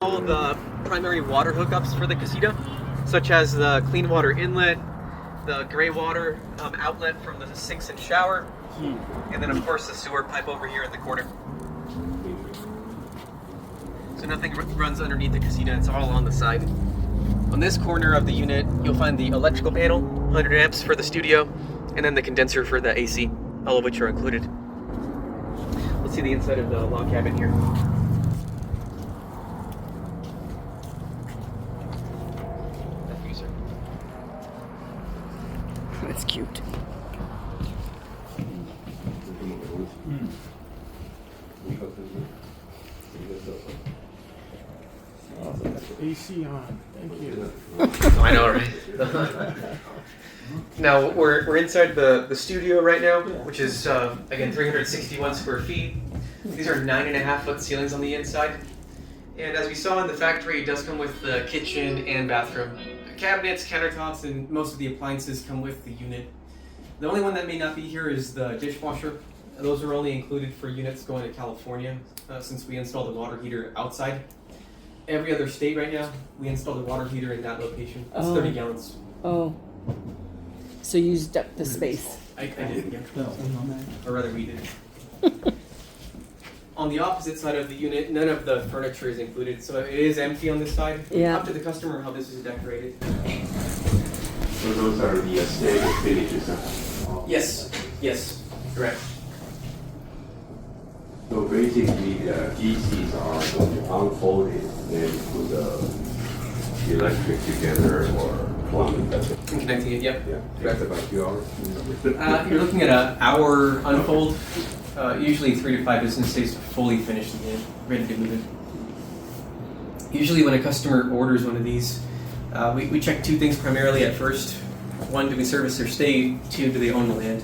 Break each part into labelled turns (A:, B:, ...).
A: All the primary water hookups for the Casita, such as the clean water inlet, the gray water outlet from the sinks and shower, and then of course the sewer pipe over here in the corner. So nothing runs underneath the Casita, it's all on the side. On this corner of the unit, you'll find the electrical panel, 100 amps for the studio, and then the condenser for the AC, all of which are included. Let's see the inside of the log cabin here.
B: That's cute.
C: AC on. Thank you.
A: I know, right? Now we're inside the studio right now, which is again 361 square feet. These are 9.5-foot ceilings on the inside, and as we saw in the factory, it does come with the kitchen and bathroom. Cabinets, countertops, and most of the appliances come with the unit. The only one that may not be here is the dishwasher. Those are only included for units going to California, since we installed the water heater outside. Every other state right now, we installed the water heater in that location. It's 30 gallons.
B: Oh. So you used up the space.
A: I did, yeah. Or rather, we did. On the opposite side of the unit, none of the furniture is included, so it is empty on this side.
B: Yeah.
A: Up to the customer how this is decorated.
D: So those are the standard finishes, huh?
A: Yes, correct.
D: So basically, the DCs are going to unfold it, then put the electric together or plumbing. That's it.
A: Connecting it, yep.
D: Yeah,
A: Correct.
D: takes about 2 hours.
A: You're looking at an hour unfold, usually 3 to 5 business days to fully finish the unit, ready to move it. Usually when a customer orders one of these, we check 2 things primarily at first. 1, do we service their state? 2, do they own the land?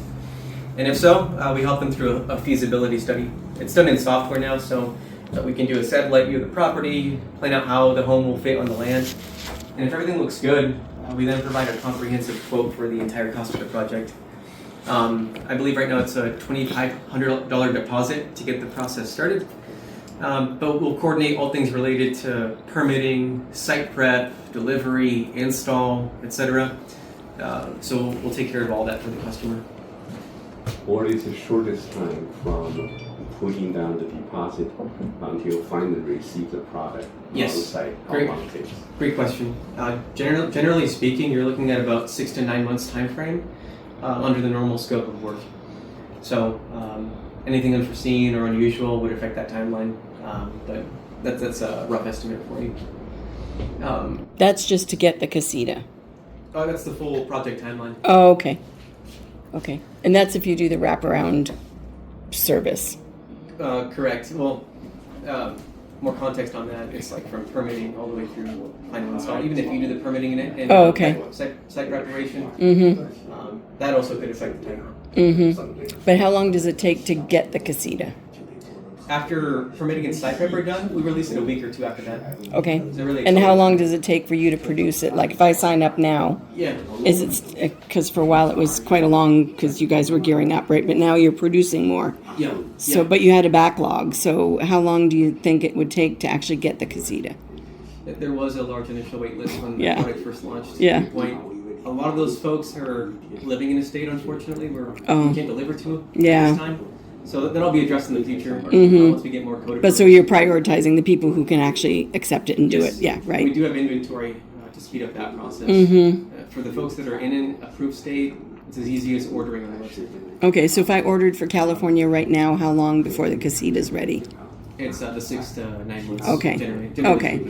A: And if so, we help them through a feasibility study. It's done in software now, so we can do a satellite view of the property, plan out how the home will fit on the land. And if everything looks good, we then provide a comprehensive quote for the entire cost of the project. I believe right now it's a $2,500 deposit to get the process started. But we'll coordinate all things related to permitting, site prep, delivery, install, etc. So we'll take care of all that for the customer.
D: What is the shortest time from putting down the deposit until finally receive the product
A: Yes.
D: on site? How
A: Great.
D: long it takes?
A: Great question. Generally speaking, you're looking at about 6 to 9 months time frame under the normal scope of work. So anything unforeseen or unusual would affect that timeline, but that's a rough estimate for you.
B: That's just to get the Casita.
A: That's the full project timeline.
B: Oh, okay. Okay. And that's if you do the wraparound service.
A: Correct. Well, more context on that. It's like from permitting all the way through final install. Even if you do the permitting in it and
B: Oh, okay.
A: site preparation,
B: Mm-hmm.
A: that also could affect the timeline.
B: Mm-hmm. But how long does it take to get the Casita?
A: After permitting and site prep are done, we release it a week or 2 after that.
B: Okay.
A: So really
B: And how long does it take for you to produce it? Like if I sign up now,
A: Yeah.
B: is it, because for a while it was quite a long, because you guys were gearing up, right? But now you're producing more.
A: Yeah.
B: So, but you had a backlog. So how long do you think it would take to actually get the Casita?
A: There was a large initial wait list when the
B: Yeah.
A: product first launched.
B: Yeah.
A: To your point, a lot of those folks are living in a state, unfortunately, where
B: Oh.
A: we can't deliver to
B: Yeah.
A: at this time. So that'll be addressed in the future once we get more code.
B: But so you're prioritizing the people who can actually accept it and do
A: Yes.
B: it. Yeah,
A: We
B: right.
A: do have inventory to speed up that process. For the folks that are in an approved state, it's as easy as ordering on the website.
B: Okay, so if I ordered for California right now, how long before the Casita's ready?
A: It's the 6 to 9 months.
B: Okay.
A: Generally.
B: Okay.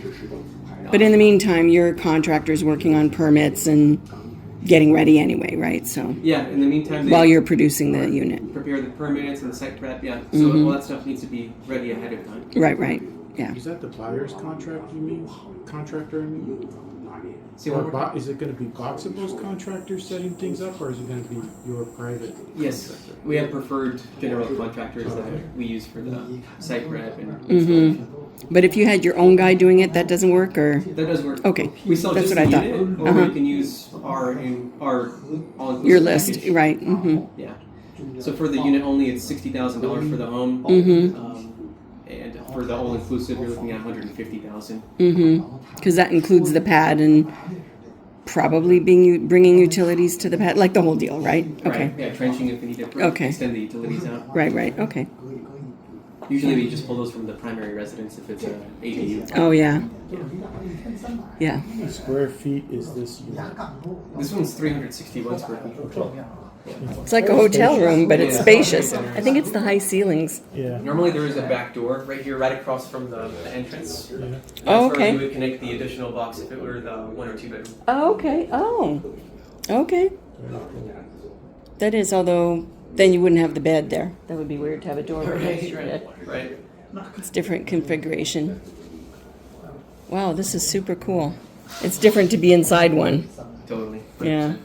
B: But in the meantime, your contractor's working on permits and getting ready anyway, right? So
A: Yeah, in the meantime, they
B: while you're producing the unit.
A: prepare the permits and the site prep, yeah. So all that stuff needs to be ready ahead of time.
B: Right. Yeah.
C: Is that the buyer's contract you mean? Contractor, I mean?
A: See
C: Or
A: what we're-
C: is it going to be BOXABL's contractor setting things up, or is it going to be your private?
A: Yes, we have preferred general contractors that we use for the site prep and installation.
B: But if you had your own guy doing it, that doesn't work, or
A: That does work.
B: Okay,
A: We sell
B: that's
A: just
B: what
A: the
B: I thought.
A: unit, or you can use our all
B: your list, right? Mm-hmm.
A: Yeah. So for the unit only, it's $60,000 for the home, and for the all-inclusive, you're looking at 150,000.
B: Because that includes the pad and probably bringing utilities to the pad, like the whole deal, right? Okay.
A: Right. Yeah, trenching if we need to
B: Okay.
A: extend the utilities out.
B: Right. Okay.
A: Usually we just pull those from the primary residence if it's a ADU.
B: Oh, yeah. Yeah.
C: How many square feet is this unit?
A: This one's 361 square feet.
B: It's like a hotel room, but it's spacious. I think it's the high ceilings.
C: Yeah.
A: Normally there is a back door right here, right across from the entrance.
C: Yeah.
A: That's
B: Oh,
A: where
B: okay.
A: you would connect the additional box if it were the 1 or 2 bedroom.
B: Oh, okay. Oh. Okay. That is, although then you wouldn't have the bed there. That would be weird to have a door right next to your bed.
A: Right.
B: It's different configuration. Wow, this is super cool. It's different to be inside one.
A: Totally.
B: Yeah.